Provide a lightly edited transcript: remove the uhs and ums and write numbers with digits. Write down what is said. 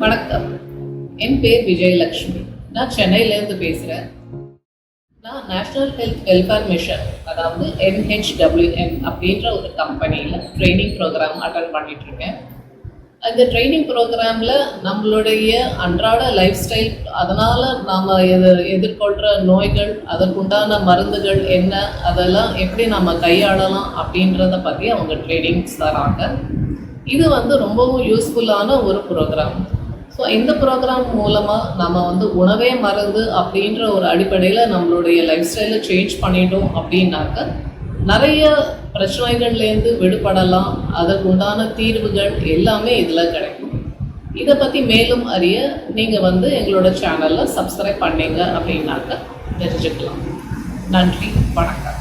வணக்கம். என் பேர் விஜயலட்சுமி. நான் சென்னையிலேருந்து பேசுகிறேன். நான் நேஷ்னல் ஹெல்த் வெல்ஃபேர் மிஷன், அதாவது NHWM அப்படின்ற ஒரு கம்பெனியில் ட்ரைனிங் ப்ரோக்ராம் அட்டன் பண்ணிகிட்ருக்கேன். அந்த ட்ரைனிங் ப்ரோக்ராமில் நம்மளுடைய அன்றாட லைஃப் ஸ்டைல், அதனால் நாம் எதிர்கொள்கிற நோய்கள், அதற்குண்டான மருந்துகள் என்ன, அதெல்லாம் எப்படி நம்ம கையாளலாம் அப்படின்றத பற்றி அவங்க ட்ரைனிங்ஸ் தராங்க. இது ரொம்பவும் யூஸ்ஃபுல்லான ஒரு ப்ரோக்ராம். ஸோ இந்த ப்ரோக்ராம் மூலமாக நம்ம உணவே மருந்து அப்படின்ற ஒரு அடிப்படையில் நம்மளுடைய லைஃப் ஸ்டைலை சேஞ்ச் பண்ணிட்டோம் அப்படின்னாக்க நிறைய பிரச்சனைகள்லேருந்து விடுபடலாம். அதற்கு உண்டான தீர்வுகள் எல்லாமே இதில் கிடைக்கும். இதை பற்றி மேலும் அறிய நீங்கள் எங்களோட சேனலில் சப்ஸ்கிரைப் பண்ணீங்க அப்படின்னாக்க தெரிஞ்சுக்கலாம். நன்றி, வணக்கம்.